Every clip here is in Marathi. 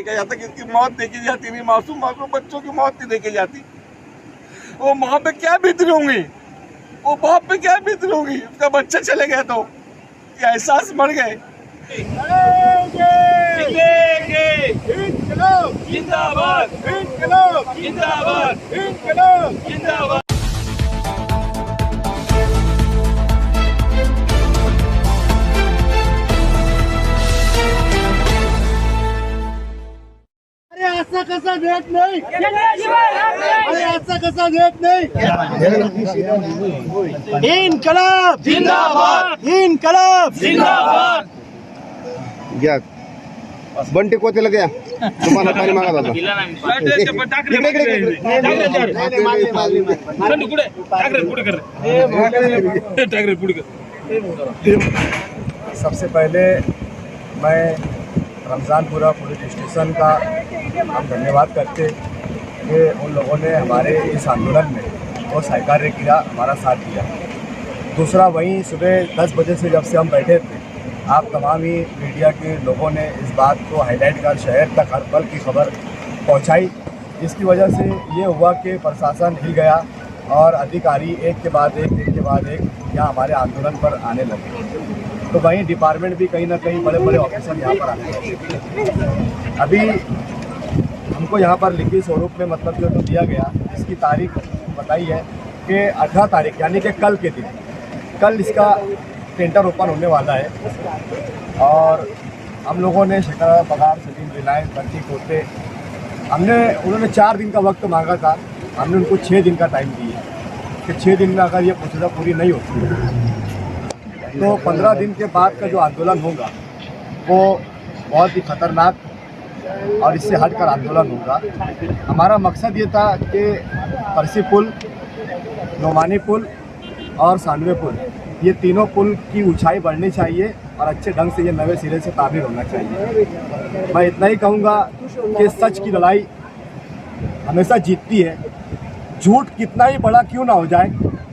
देखा जाता कि उसकी मौत देखी जाती नहीं, मासूम बच्चों की मौत नहीं देखी जाती। वो माँ पे क्या बीत रही होंगी, वो बाप पे क्या बीत रही होंगी, उसका बच्चा चले गए तो क्या एहसास मर गए। जिंदाबाद जिंदाबाद जिंदाबाद। असा कसा देत नाही, अरे असा कसा देत नाही। इन्कलाब जिंदाबाद, इन्कलाब जिंदाबाद। घ्या बंटी कोतेला द्या, तुम्हाला पाणी मागत होता। सबसे पहले मैं रमज़ानपुरा पुलिस स्टेशन का हम धन्यवाद करते कि उन लोगों ने हमारे इस आंदोलन में बहुत सहकार्य किया, हमारा साथ दिया। दूसरा, वहीं सुबह 10 बजे से जब से हम बैठे थे, आप तमाम ही मीडिया के लोगों ने इस बात को हाईलाइट कर शहर तक हर पल की खबर पहुंचाई, जिसकी वजह से ये हुआ कि प्रशासन हिल गया और अधिकारी एक के बाद एक यहाँ हमारे आंदोलन पर आने लगे। तो वहीं डिपार्टमेंट भी कहीं ना कहीं बड़े बड़े ऑफिसर यहाँ पर आने लगे। अभी हमको यहाँ पर लिखित स्वरूप में मतलब जो दिया गया, इसकी तारीख बताई है कि 18 तारीख यानी कि कल के दिन, कल इसका टेंडर ओपन होने वाला है। और हम लोगों ने शिकारा पगार सलीम रिलायंस बंटी कोते उन्होंने 4 दिन का वक्त मांगा था, हमने उनको 6 दिन का टाइम दिया कि 6 दिन में अगर ये प्रोसीजर पूरी नहीं होती है तो 15 दिन के बाद का जो आंदोलन होगा वो बहुत ही खतरनाक और इससे हटकर आंदोलन होगा। हमारा मकसद ये था कि परसी पुल, नोमानी पुल और सांडवे पुल, ये तीनों पुल की ऊंचाई बढ़नी चाहिए और अच्छे ढंग से ये नए सिरे से तामीर होना चाहिए। मैं इतना ही कहूँगा कि सच की लड़ाई हमेशा जीतती है। झूठ कितना ही बड़ा क्यों ना हो जाए,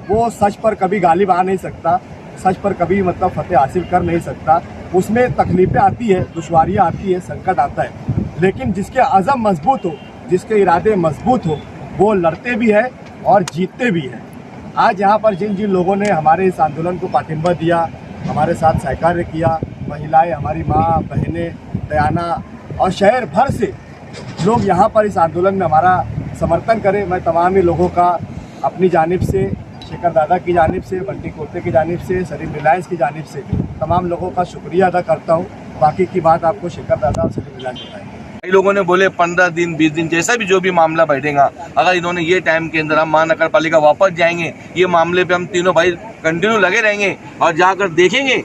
वो सच पर कभी गालिब आ नहीं सकता, सच पर कभी मतलब फतेह हासिल कर नहीं सकता। उसमें तकलीफ़ें आती है, दुश्वारियाँ आती है, संकट आता है, लेकिन जिसके अज़म मजबूत हो, जिसके इरादे मजबूत हो, वो लड़ते भी है और जीतते भी हैं। आज यहाँ पर जिन जिन लोगों ने हमारे इस आंदोलन को पाठिंबा दिया, हमारे साथ सहकार्य किया, महिलाएं, हमारी माँ बहनें, दयाना और शहर भर से लोग यहाँ पर इस आंदोलन में हमारा समर्थन करें, मैं तमाम ही लोगों का अपनी जानिब से, शेखर दादा की जानिब से, बंटी कोते की जानिब से, सलीम रिलायंस की जानिब से तमाम लोगों का शुक्रिया अदा करता हूँ। बाकी की बात आपको शेखर दादा और सलीम रिलायंस बताएंगे। कई लोगों ने बोले 15 दिन 20 दिन जैसा भी जो भी मामला बैठेगा, अगर इन्होंने ये टाइम के अंदर हम महानगर पालिका वापस जाएंगे, ये मामले पे हम तीनों भाई कंटिन्यू लगे रहेंगे और जाकर देखेंगे।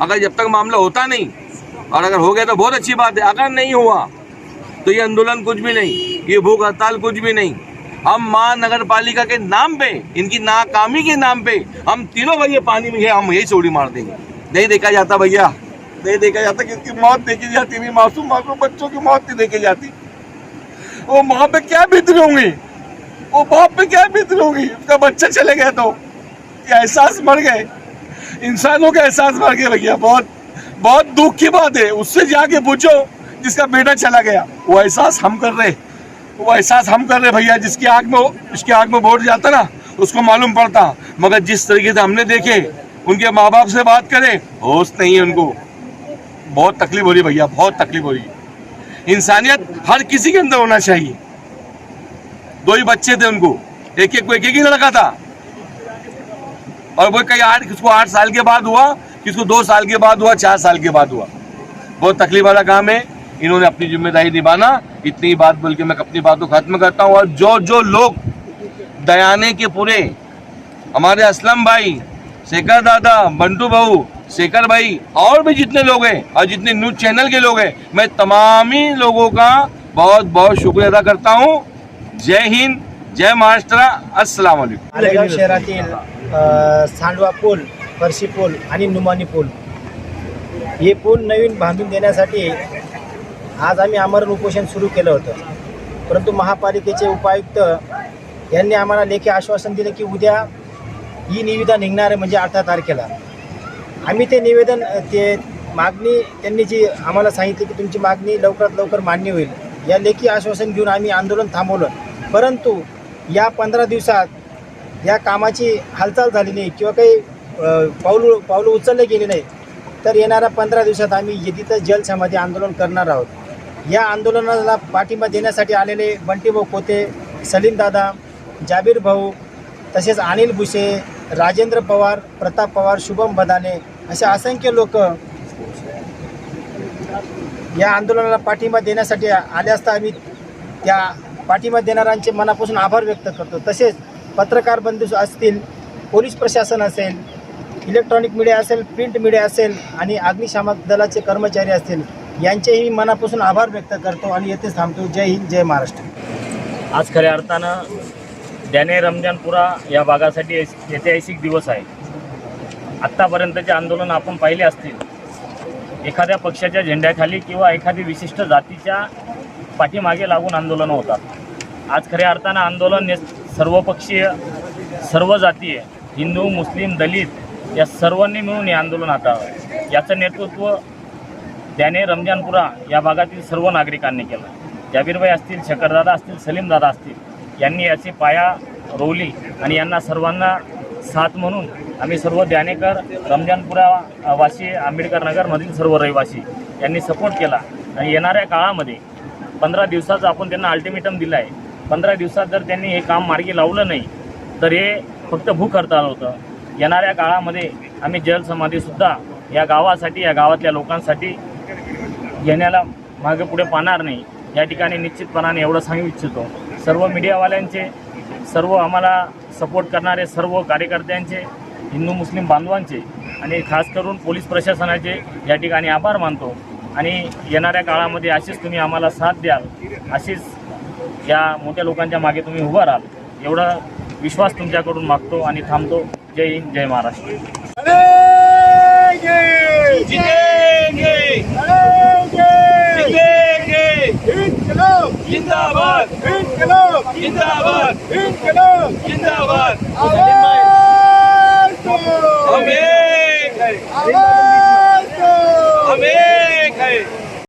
अगर जब तक मामला होता नहीं और अगर हो गया तो बहुत अच्छी बात है, अगर नहीं हुआ तो ये आंदोलन कुछ भी नहीं, ये भूख हड़ताल कुछ भी नहीं। हम महानगर पालिका के नाम पे, इनकी नाकामी के नाम पे हम तीनों भाई ये पानी में हम यही चोरी मार देंगे। नहीं देखा जाता भैया, नहीं देखा जाता कि उसकी मौत देखी जाती नहीं, मासूम बच्चों की मौत नहीं देखी जाती। वो माँ पे क्या बीत रही होंगी, वो बाप पे क्या बीत रही होंगी, उसका बच्चा चले गए तो क्या एहसास मर गए। इंसानों का एहसास मर गए भैया, बहुत बहुत दुख की बात है। उससे जाके पूछो जिसका बेटा चला गया, वो एहसास हम कर रहे, वो एहसास हम कर रहे भैया। जिसकी आँख में वोट जाता ना उसको मालूम पड़ता, मगर जिस तरीके से हमने देखे, उनके माँ बाप से बात करें, होश नहीं है उनको। बहुत तकलीफ हो रही भैया, बहुत तकलीफ हो रही। इंसानियत हर किसी के अंदर होना चाहिए। 2 ही बच्चे थे उनको, एक ही लड़का था, और वो किसको 8 साल के बाद हुआ, किसको 2 साल के बाद हुआ, 4 साल के बाद हुआ। बहुत तकलीफ वाला काम है। इन्होंने अपनी जिम्मेदारी निभाना, इतनी बात बोल के मैं अपनी बात को खत्म करता हूँ। और जो लोग दयाने के पूरे, हमारे असलम भाई, शेखर दादा, बंटू भाऊ, शेखर भाई और भी जितने लोग हैं और जितने न्यूज चैनल के लोग हैं, मैं तमाम ही लोगों का बहुत बहुत शुक्रिया अदा करता हूँ। जय हिंद, जय महाराष्ट्र, अस्सलाम वालेकुम। मालेगाव शहरातील सांडवा पूल, परसी पूल आणि नुमानी पूल, हे पूल नवीन बांधून देण्यासाठी आज आम्ही आमरण उपोषण सुरू केलं होतं। परंतु महापालिकेचे उपायुक्त यांनी आम्हाला लेखी आश्वासन दिलं की उद्या ही निविदा निघणार आहे, म्हणजे 18 तारखेला। आम्ही ते निवेदन मागणी त्यांनी जी आम्हाला सांगितली की तुमची मागणी लवकरात लवकर मान्य होईल, या लेखी आश्वासन घेऊन आम्ही आंदोलन थांबवलं. परंतु या 15 दिवसात या कामाची हालचाल झाली नाही किंवा काही पाऊल उचलले गेले नाही. तर येणाऱ्या 15 दिवसात आम्ही तिथं जलसमाधी आंदोलन करणार आहोत. या आंदोलनाला पाठिंबा देण्यासाठी आलेले बंटीभाऊ कोते, सलीमदादा, जाबीर भाऊ, तसेच अनिल भुसे, राजेंद्र पवार, प्रताप पवार, शुभम बदाने असे असंख्य लोक या आंदोलनाला पाठिंबा देण्यासाठी आले असता आम्ही त्या पाठिंबा देणाऱ्यांचे मनापासून आभार व्यक्त करतो. तसेच पत्रकार बंधू असतील, पोलीस प्रशासन असेल, इलेक्ट्रॉनिक मीडिया असेल, प्रिंट मीडिया असेल आणि अग्निशामक दलाचे कर्मचारी असतील, यांचेही मनापासून आभार व्यक्त करतो आणि येथेच थांबतो. जय हिंद, जय महाराष्ट्र. आज खऱ्या अर्थानं द्याने रमजानपुरा या भागासाठी ऐतिहासिक दिवस आहे. आत्तापर्यंतचे आंदोलन आपण पाहिले असतील, एखाद्या पक्षाच्या झेंड्याखाली किंवा एखादी विशिष्ट जातीच्या पाठीमागे लागून आंदोलनं होतात. आज खऱ्या अर्थानं आंदोलन सर्वपक्षीय, सर्व जातीय, हिंदू, मुस्लिम, दलित या सर्वांनी मिळून हे आंदोलन हाताळलं. याचं नेतृत्व द्याने रमजानपुरा या भागातील सर्व नागरिकांनी केलं. जाबीरभाई असतील, शकरदादा असतील, सलीमदादा असतील, यांनी याची पाया रोवली आणि यांना सर्वांना साथ म्हणून आम्ही सर्व द्यानेकर, रमजानपुरा वासी, आंबेडकर नगरमधील सर्व रहिवासी यांनी सपोर्ट केला. आणि येणाऱ्या काळामध्ये 15 दिवसाचं आपण त्यांना अल्टिमेटम दिलं आहे. 15 दिवसात जर त्यांनी हे काम मार्गी लावलं नाही तर हे फक्त भूक हडताळ होतं. येणाऱ्या काळामध्ये आम्ही जलसमाधीसुद्धा या गावासाठी, या गावातल्या लोकांसाठी घेण्याला मागे पुढे पाहणार नाही. या ठिकाणी निश्चितपणाने एवढं सांगू इच्छितो, सर्व मीडियावाल्यांचे, सर्व आम्हाला सपोर्ट करणारे सर्व कार्यकर्त्यांचे, हिंदू मुस्लिम बांधवांचे आणि खास करून पोलीस प्रशासनाचे या ठिकाणी आभार मानतो. आणि येणाऱ्या काळामध्ये अशीच तुम्ही आम्हाला साथ द्याल, अशीच या मोठ्या लोकांच्या मागे तुम्ही उभं राहाल, एवढा विश्वास तुमच्याकडून मागतो आणि थांबतो. जय हिंद, जय महाराष्ट्र. जिंदाबाद, जिंदाबाद, जिंदाबाद.